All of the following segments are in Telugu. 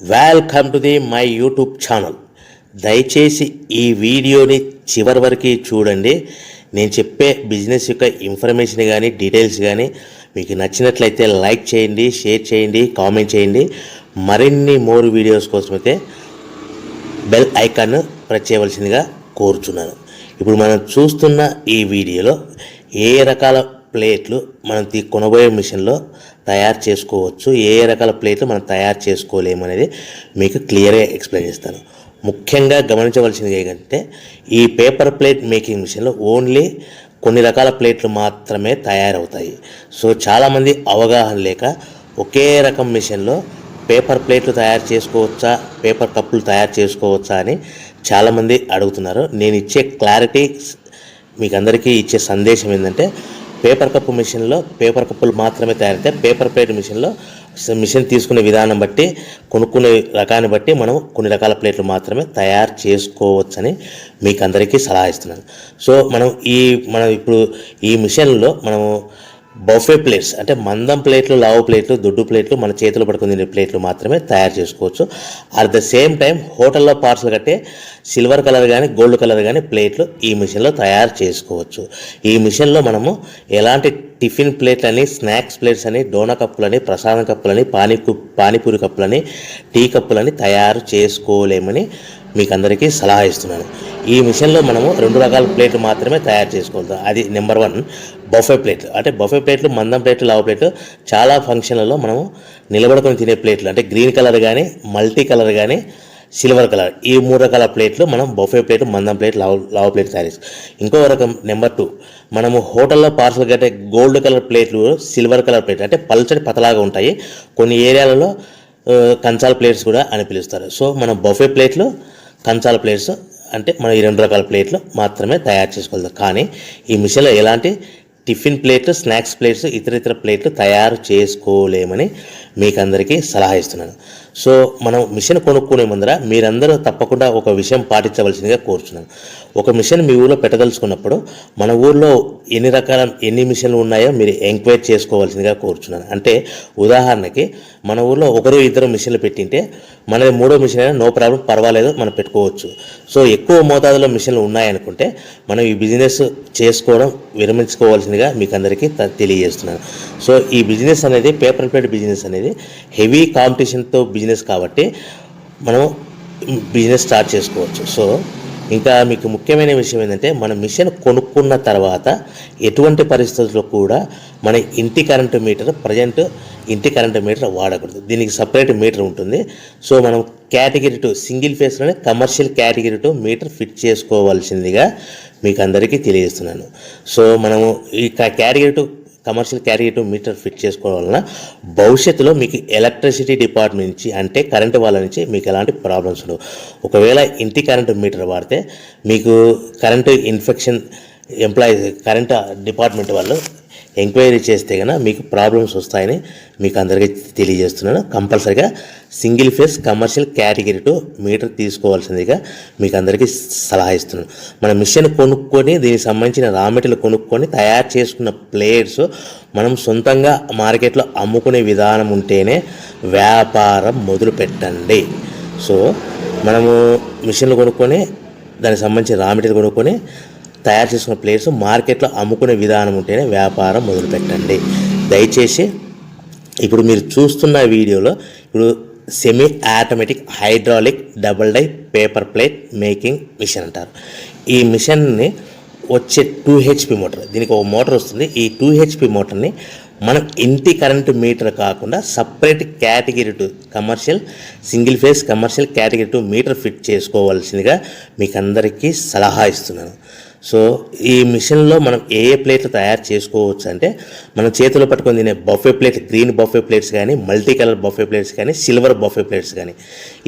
Welcome to my YouTube channel. దయచేసి ఈ వీడియోని చివరి వరకు చూడండి. నేను చెప్పే బిజినెస్ యొక్క ఇన్ఫర్మేషన్ కానీ డీటెయిల్స్ కానీ మీకు నచ్చినట్లయితే లైక్ చేయండి, షేర్ చేయండి, కామెంట్ చేయండి. మరిన్ని మోర్ వీడియోస్ కోసమైతే బెల్ ఐకాన్ ప్రెస్ చేయవలసిందిగా కోరుచున్నాను. ఇప్పుడు మనం చూస్తున్న ఈ వీడియోలో ఏ రకాల ప్లేట్లు మనం కొనబోయే మిషన్లో తయారు చేసుకోవచ్చు, ఏ రకాల ప్లేట్లు మనం తయారు చేసుకోలేమనేది మీకు క్లియర్గా ఎక్స్ప్లెయిన్ చేస్తాను. ముఖ్యంగా గమనించవలసింది ఏంటంటే ఈ పేపర్ ప్లేట్ మేకింగ్ మిషన్లో ఓన్లీ కొన్ని రకాల ప్లేట్లు మాత్రమే తయారవుతాయి. సో చాలామంది అవగాహన లేక ఒకే రకం మిషన్లో పేపర్ ప్లేట్లు తయారు చేసుకోవచ్చా, పేపర్ కప్పులు తయారు చేసుకోవచ్చా అని చాలామంది అడుగుతున్నారు. నేను ఇచ్చే క్లారిటీ మీకు అందరికీ ఇచ్చే సందేశం ఏంటంటే పేపర్ కప్పు మిషన్లో పేపర్ కప్పులు మాత్రమే తయారవుతాయి. పేపర్ ప్లేట్ మిషన్లో మిషన్ తీసుకునే విధానం బట్టి, కొనుక్కునే రకాన్ని బట్టి మనం కొన్ని రకాల ప్లేట్లు మాత్రమే తయారు చేసుకోవచ్చని మీకు అందరికీ సలహా ఇస్తున్నాను. సో మనం ఇప్పుడు ఈ మిషన్లో మనము బఫే ప్లేట్స్ అంటే మందం ప్లేట్లు, లావు ప్లేట్లు, దొడ్డు ప్లేట్లు, మన చేతులు పట్టుకుని తినే ప్లేట్లు మాత్రమే తయారు చేసుకోవచ్చు. అట్ ద సేమ్ టైం హోటల్లో పార్సల్ కట్టే సిల్వర్ కలర్ కానీ గోల్డ్ కలర్ కానీ ప్లేట్లు ఈ మిషన్లో తయారు చేసుకోవచ్చు. ఈ మిషన్లో మనము ఎలాంటి టిఫిన్ ప్లేట్లని, స్నాక్స్ ప్లేట్స్ అని, డోనా కప్పులని, ప్రసాదం కప్పులని, పానీపూరి కప్పులని, టీ కప్పులని తయారు చేసుకోలేమని మీకు అందరికీ సలహా ఇస్తున్నాను. ఈ మిషన్లో మనము 2 రకాల ప్లేట్లు మాత్రమే తయారు చేసుకోగలుగుతాం. అది నెంబర్ 1 బఫే ప్లేట్లు. అంటే బఫే ప్లేట్లు మందం ప్లేట్లు, లావు ప్లేట్లు, చాలా ఫంక్షన్లలో మనము నిలబడుకొని తినే ప్లేట్లు అంటే గ్రీన్ కలర్ కానీ, మల్టీ కలర్ కానీ, సిల్వర్ కలర్, ఈ 3 రకాల ప్లేట్లు మనం బఫే ప్లేట్, మందం ప్లేట్, లావు ప్లేట్ తయారు చేస్తాం. ఇంకో రకం నెంబర్ 2 మనము హోటల్లో పార్సల్ కట్టే గోల్డ్ కలర్ ప్లేట్లు, సిల్వర్ కలర్ ప్లేట్లు అంటే పల్చడి పతలాగా ఉంటాయి. కొన్ని ఏరియాలలో కంచాల ప్లేట్స్ కూడా అని పిలుస్తారు. సో మనం బఫే ప్లేట్లు, కంచాల ప్లేట్స్ అంటే మనం ఈ 2 రకాల ప్లేట్లు మాత్రమే తయారు చేసుకోగలుగుతాం. కానీ ఈ మిషన్లో ఎలాంటి టిఫిన్ ప్లేట్లు, స్నాక్స్ ప్లేట్స్, ఇతర ప్లేట్లు తయారు చేసుకోలేమని మీకు అందరికీ సలహా ఇస్తున్నాను. సో మనం మిషన్ కొనుక్కునే ముందర మీరందరూ తప్పకుండా ఒక విషయం పాటించవలసిందిగా కోరుచున్నాను. ఒక మిషన్ మీ ఊళ్ళో పెట్టదలుచుకున్నప్పుడు మన ఊళ్ళో ఎన్ని మిషన్లు ఉన్నాయో మీరు ఎంక్వైరీ చేసుకోవాల్సిందిగా కోరుచున్నాను. అంటే ఉదాహరణకి మన ఊళ్ళో 1-2 మిషన్లు పెట్టింటే మనది 3వ మిషన్ అయినా నో ప్రాబ్లం, పర్వాలేదు, మనం పెట్టుకోవచ్చు. సో ఎక్కువ మోతాదులో మిషన్లు ఉన్నాయనుకుంటే మనం ఈ బిజినెస్ చేసుకోవడం విరమించుకోవాల్సిందిగా మీకు అందరికీ తెలియజేస్తున్నాను. సో ఈ బిజినెస్ అనేది పేపర్ ప్లేట్ బిజినెస్ అనేది హెవీ కాంపిటీషన్తో బిజినెస్ కాబట్టి మనం బిజినెస్ స్టార్ట్ చేసుకోవచ్చు. సో ఇంకా మీకు ముఖ్యమైన విషయం ఏంటంటే మన మిషన్ కొనుక్కున్న తర్వాత ఎటువంటి పరిస్థితుల్లో కూడా మన ఇంటి కరెంటు మీటర్, ఇంటి కరెంటు మీటర్ వాడకూడదు. దీనికి సపరేట్ మీటర్ ఉంటుంది. సో మనం కేటగిరీ 2 సింగిల్ ఫేస్లోనే కమర్షియల్ కేటగిరీ 2 మీటర్ ఫిట్ చేసుకోవాల్సిందిగా మీకు అందరికీ తెలియజేస్తున్నాను. సో మనము ఈ category 2 commercial category 2 meter fit చేసుకోవడం వలన భవిష్యత్తులో మీకు ఎలక్ట్రిసిటీ డిపార్ట్మెంట్ నుంచి అంటే కరెంటు వాళ్ళ నుంచి మీకు ఎలాంటి ప్రాబ్లమ్స్ ఉండవు. ఒకవేళ ఇంటి కరెంటు మీటర్ వాడితే మీకు కరెంటు ఇన్ఫెక్షన్ కరెంటు డిపార్ట్మెంట్ వాళ్ళు ఎంక్వైరీ చేస్తే కనుక మీకు ప్రాబ్లమ్స్ వస్తాయని మీకు అందరికీ తెలియజేస్తున్నాను. కంపల్సరీగా single phase commercial category 2 meter తీసుకోవాల్సిందిగా మీకు అందరికీ సలహా ఇస్తున్నాను. మన మిషన్ కొనుక్కొని దీనికి సంబంధించిన రా మెటీరియల్ కొనుక్కొని తయారు చేసుకున్న ప్లేట్స్ మనం సొంతంగా మార్కెట్లో అమ్ముకునే విధానం ఉంటేనే వ్యాపారం మొదలు పెట్టండి. సో మనము మిషన్లు కొనుక్కొని దానికి సంబంధించిన రా మెటీరియల్ కొనుక్కొని తయారు చేసుకున్న ప్లేట్స్ మార్కెట్లో అమ్ముకునే విధానం ఉంటేనే వ్యాపారం మొదలుపెట్టండి. దయచేసి ఇప్పుడు మీరు చూస్తున్న వీడియోలో ఇప్పుడు semi automatic hydraulic double die paper plate making machine అంటారు. ఈ మిషన్ని వచ్చే 2 HP మోటార్, దీనికి ఒక మోటార్ వస్తుంది. ఈ 2 HP మోటార్ని మనం ఇంటి కరెంటు మీటర్ కాకుండా separate category 2 commercial single phase commercial category 2 meter fit చేసుకోవాల్సిందిగా మీకు అందరికీ సలహా ఇస్తున్నాను. సో ఈ మిషన్లో మనం ఏ ప్లేట్లు తయారు చేసుకోవచ్చు అంటే మనం చేతిలో పట్టుకొని తినే buffet plate, green buffet plates కానీ, మల్టీ కలర్ బఫే ప్లేట్స్ కానీ, సిల్వర్ బఫే ప్లేట్స్ కానీ,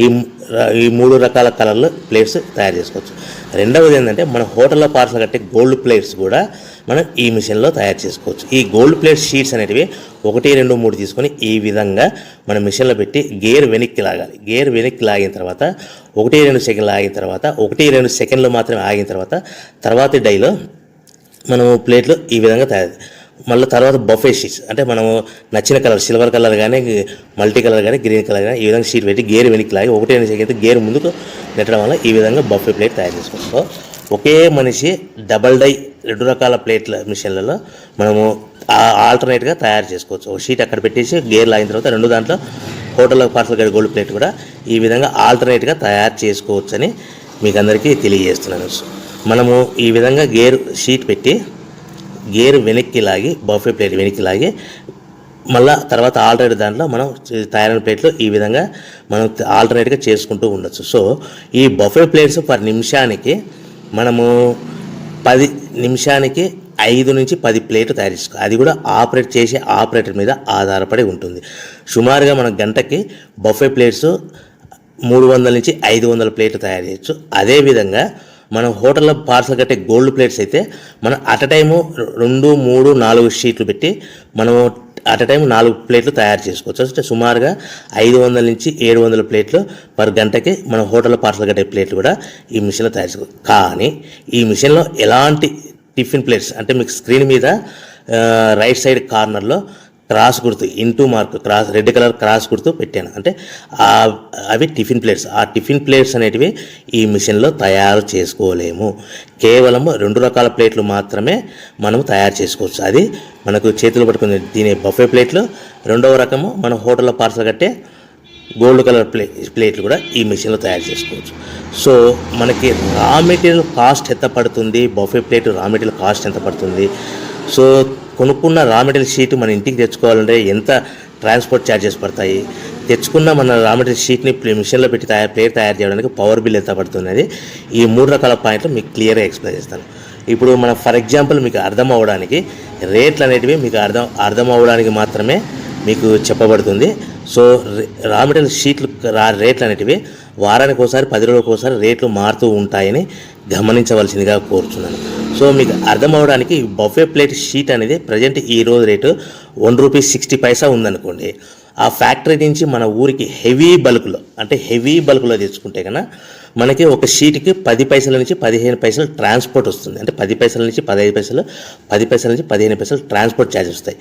ఈ 3 రకాల కలర్లు ప్లేట్స్ తయారు చేసుకోవచ్చు. రెండవది ఏంటంటే మన హోటల్లో పార్సల్ కట్టే గోల్డ్ ప్లేట్స్ కూడా మనం ఈ మిషన్లో తయారు చేసుకోవచ్చు. ఈ గోల్డ్ ప్లేట్ షీట్స్ అనేటివి 1, 2, 3 తీసుకొని ఈ విధంగా మన మిషన్లో పెట్టి గేర్ వెనక్కి లాగాలి. గేర్ వెనక్కి లాగిన తర్వాత 1-2 సెకండ్లు ఆగిన తర్వాత 1-2 సెకండ్లు మాత్రమే ఆగిన తర్వాత తర్వాతి డైలో మనము ప్లేట్లు ఈ విధంగా తయారు మళ్ళీ తర్వాత బఫే షీట్స్ అంటే మనము నచ్చిన కలర్ సిల్వర్ కలర్ కానీ మల్టీ కలర్ కానీ గ్రీన్ కలర్ కానీ ఈ విధంగా షీట్ పెట్టి గేర్ వెనక్కి లాగి ఒకటే అయితే గేర్ ముందుకు నెట్టడం వల్ల ఈ విధంగా బఫే ప్లేట్ తయారు చేసుకోవచ్చు. సో ఒకే మనిషి డబల్ డై 2 రకాల ప్లేట్ల మిషన్లలో మనము ఆల్టర్నేట్గా తయారు చేసుకోవచ్చు. ఒక షీట్ అక్కడ పెట్టేసి గేర్ లాగిన తర్వాత 2 దాంట్లో హోటల్లో పార్సల్ గడి గోల్డ్ ప్లేట్ కూడా ఈ విధంగా ఆల్టర్నేట్గా తయారు చేసుకోవచ్చని మీకు అందరికీ తెలియజేస్తున్నాను. మనము ఈ విధంగా గేర్ షీట్ పెట్టి గేర్ వెనక్కి లాగి బఫే ప్లేట్ వెనక్కి లాగి మళ్ళీ తర్వాత ఆల్టర్నేట్ దాంట్లో మనం తయారైన ప్లేట్లు ఈ విధంగా మనం ఆల్టర్నేట్గా చేసుకుంటూ ఉండొచ్చు. సో ఈ బఫే ప్లేట్స్ పర్ నిమిషానికి మనము 10 నిమిషానికి 5 నుంచి 10 ప్లేట్లు తయారు చేసుకోవాలి. అది కూడా ఆపరేట్ చేసే ఆపరేటర్ మీద ఆధారపడి ఉంటుంది. సుమారుగా మన గంటకి బఫే ప్లేట్స్ 300 నుంచి 500 ప్లేట్లు తయారు చేయొచ్చు. అదేవిధంగా మనం హోటల్లో పార్సల్ కట్టే గోల్డ్ ప్లేట్స్ అయితే మనం అట్ టైము 2, 3, 4 షీట్లు పెట్టి మనము అట్ టైం 4 ప్లేట్లు తయారు చేసుకోవచ్చు. అంటే సుమారుగా 500 నుంచి 700 ప్లేట్లు పర్ గంటకి మన హోటల్లో పార్సల్ కట్టే ప్లేట్లు కూడా ఈ మిషన్లో తయారు చేసుకోవచ్చు. కానీ ఈ మిషన్లో ఎలాంటి టిఫిన్ ప్లేట్స్ అంటే మీకు స్క్రీన్ మీద రైట్ సైడ్ కార్నర్లో క్రాస్ గుర్తు into mark cross red colour cross గుర్తు పెట్టాను. అంటే అవి టిఫిన్ ప్లేట్స్. ఆ టిఫిన్ ప్లేట్స్ అనేటివి ఈ మిషన్లో తయారు చేసుకోలేము. కేవలం 2 రకాల ప్లేట్లు మాత్రమే మనం తయారు చేసుకోవచ్చు. అది మనకు చేతులు పట్టుకుని తినే బఫే ప్లేట్లు, 2వ రకము మన హోటల్లో పార్సల్ కట్టే గోల్డ్ కలర్ ప్లేట్లు కూడా ఈ మిషన్లో తయారు చేసుకోవచ్చు. సో మనకి రా మెటీరియల్ కాస్ట్ ఎంత పడుతుంది, buffet plate raw material cost ఎంత పడుతుంది, సో కొనుక్కున్న రా మెటీరియల్ షీట్ మన ఇంటికి తెచ్చుకోవాలంటే ఎంత ట్రాన్స్పోర్ట్ ఛార్జెస్ పడతాయి, తెచ్చుకున్న మన రా మెటీరియల్ షీట్ని మిషన్లో పెట్టి ప్లేట్ తయారు చేయడానికి పవర్ బిల్ ఎంత పడుతున్నది, ఈ 3 రకాల పాయింట్లు మీకు క్లియర్గా ఎక్స్ప్లెయిన్ చేస్తాను. ఇప్పుడు మనం ఫర్ ఎగ్జాంపుల్ మీకు అర్థం అవ్వడానికి రేట్లు అనేటివి మీకు అర్థం అవ్వడానికి మాత్రమే మీకు చెప్పబడుతుంది. సో రా మెటీరియల్ షీట్లు రేట్లు అనేటివి వారానికి ఒకసారి 10 రోజులకు ఒకసారి రేట్లు మారుతూ ఉంటాయని గమనించవలసిందిగా కోరుతున్నాను. సో మీకు అర్థం అవ్వడానికి బఫే ప్లేట్ షీట్ అనేది ప్రజెంట్ ఈ రోజు రేటు ₹1.60 ఉందనుకోండి. ఆ ఫ్యాక్టరీ నుంచి మన ఊరికి హెవీ బల్క్లో తెచ్చుకుంటే కన్నా మనకి ఒక షీట్కి 10 పైసల నుంచి 15 పైసలు ట్రాన్స్పోర్ట్ వస్తుంది. అంటే 10 పైసల నుంచి 15 పైసలు, 10 పైసల నుంచి 15 పైసలు ట్రాన్స్పోర్ట్ ఛార్జెస్ వస్తాయి.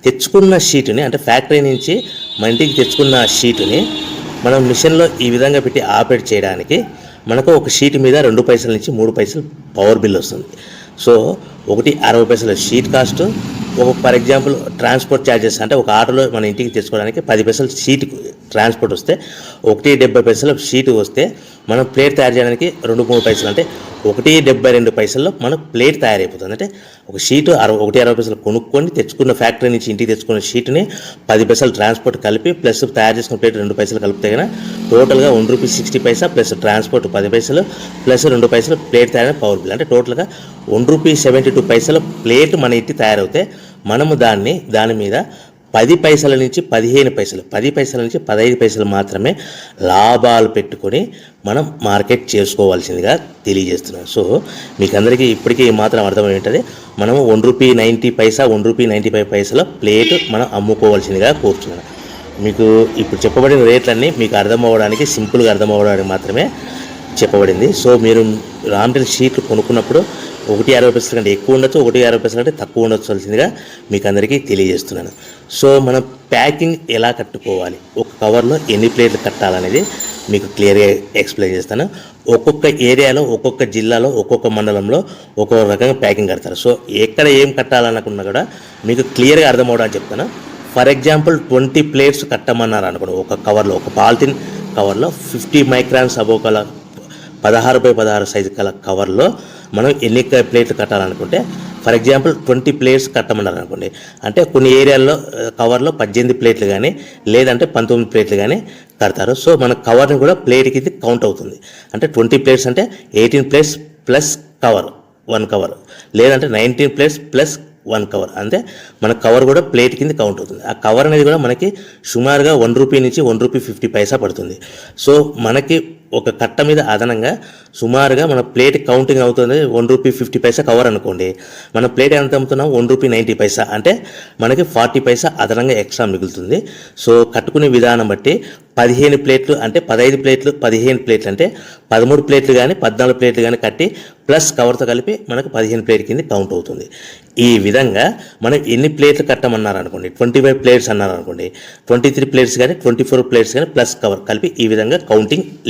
తెచ్చుకున్న షీటుని అంటే ఫ్యాక్టరీ నుంచి మన ఇంటికి తెచ్చుకున్న షీటుని మనం మిషన్లో ఈ విధంగా పెట్టి ఆపరేట్ చేయడానికి మనకు ఒక షీట్ మీద 2 పైసల నుంచి 3 పైసలు పవర్ బిల్ వస్తుంది. సో ఒకటి 60 పైసల sheet cost, for example transport charges అంటే ఒక ఆటోలో మన ఇంటికి తెచ్చుకోవడానికి 10 పైసలు షీట్ ట్రాన్స్పోర్ట్ వస్తే, 1.70 పైసలు షీట్ వస్తే మనం ప్లేట్ తయారు చేయడానికి 2-3 పైసలు అంటే 1.72 పైసల్లో మనకు ప్లేట్ తయారైపోతుంది. అంటే ఒక షీటు 1.60 పైసలు కొనుక్కొని తెచ్చుకున్న ఫ్యాక్టరీ నుంచి ఇంటికి తెచ్చుకున్న షీట్ని 10 పైసలు ట్రాన్స్పోర్ట్ కలిపి ప్లస్ తయారు చేసుకున్న ప్లేట్ 2 పైసలు కలిపితే కన్నా టోటల్గా ₹1.60 ప్లస్ ట్రాన్స్పోర్ట్ 10 పైసలు ప్లస్ 2 పైసలు ప్లేట్ తయారైన పవర్ బిల్ అంటే టోటల్గా ₹1.72 ప్లేట్ మన ఇంటి తయారవుతే మనము దాని మీద 10 పైసల నుంచి 15 పైసలు, 10 పైసల నుంచి 15 పైసలు మాత్రమే లాభాలు పెట్టుకొని మనం మార్కెట్ చేసుకోవాల్సిందిగా తెలియజేస్తున్నాం. సో మీకు అందరికీ ఇప్పటికీ మాత్రం అర్థమై ఉంటుంది. మనము ₹1.90, ₹1.95 ప్లేట్ మనం అమ్ముకోవాల్సిందిగా కోరుతున్నాను. మీకు ఇప్పుడు చెప్పబడిన రేట్లన్నీ మీకు అర్థం అవ్వడానికి, సింపుల్గా అర్థం అవ్వడానికి మాత్రమే చెప్పబడింది. సో మీరు రా మెటీరియల్ షీట్లు కొనుక్కున్నప్పుడు 1.60 కంటే ఎక్కువ ఉండొచ్చు, 1.60 కంటే తక్కువ ఉండొచ్చువలసిందిగా మీకు అందరికీ తెలియజేస్తున్నాను. సో మనం ప్యాకింగ్ ఎలా కట్టుకోవాలి, ఒక కవర్లో ఎన్ని ప్లేట్లు కట్టాలనేది మీకు క్లియర్గా ఎక్స్ప్లెయిన్ చేస్తాను. ఒక్కొక్క ఏరియాలో, ఒక్కొక్క జిల్లాలో, ఒక్కొక్క మండలంలో ఒక్కొక్క రకంగా ప్యాకింగ్ కడతారు. సో ఎక్కడ ఏం కట్టాలనుకున్నా కూడా మీకు క్లియర్గా అర్థం అవడానికి చెప్తాను. ఫర్ ఎగ్జాంపుల్ 20 ప్లేట్స్ కట్టమన్నారు అనుకోండి, ఒక కవర్లో, ఒక పాలిథిన్ కవర్లో 50 మైక్రాన్స్ అబోవ్ కల 16x16 సైజు కల కవర్లో మనం ఎన్ని ప్లేట్లు కట్టాలనుకుంటే, ఫర్ ఎగ్జాంపుల్ 20 ప్లేట్స్ కట్టమన్నారు అనుకోండి, అంటే కొన్ని ఏరియాల్లో కవర్లో 18 ప్లేట్లు కానీ లేదంటే 19 ప్లేట్లు కానీ కడతారు. సో మన కవర్ని కూడా ప్లేట్కి ఇది కౌంట్ అవుతుంది. అంటే 20 ప్లేట్స్ అంటే 18 ప్లేట్స్ ప్లస్ కవర్ 1 కవర్, లేదంటే 19 ప్లేట్స్ ప్లస్ 1 కవర్, అంటే మన కవర్ కూడా ప్లేట్ కింద కౌంట్ అవుతుంది. ఆ కవర్ అనేది కూడా మనకి సుమారుగా ₹1 నుంచి ₹1.50 పడుతుంది. సో మనకి ఒక కట్ట మీద అదనంగా సుమారుగా మన ప్లేట్ కౌంటింగ్ అవుతుంది ₹1.50 కవర్ అనుకోండి, మన ప్లేట్ ఎంత అమ్ముతున్నాం ₹1.90, అంటే మనకి 40 పైసా అదనంగా ఎక్స్ట్రా మిగులుతుంది. సో కట్టుకునే విధానం బట్టి 15 ప్లేట్లు అంటే 15 ప్లేట్లు, 15 ప్లేట్లు అంటే 13 ప్లేట్లు కానీ 14 ప్లేట్లు కానీ కట్టి ప్లస్ కవర్తో కలిపి మనకు 15 ప్లేట్ కింద కౌంట్ అవుతుంది. ఈ విధంగా మనం ఎన్ని ప్లేట్లు కట్టమన్నారు అనుకోండి, 25 ప్లేట్స్ అన్నారు అనుకోండి, 23 ప్లేట్స్ కానీ 24 ప్లేట్స్ కానీ ప్లస్ కవర్ కలిపి ఈ విధంగా కౌంటింగ్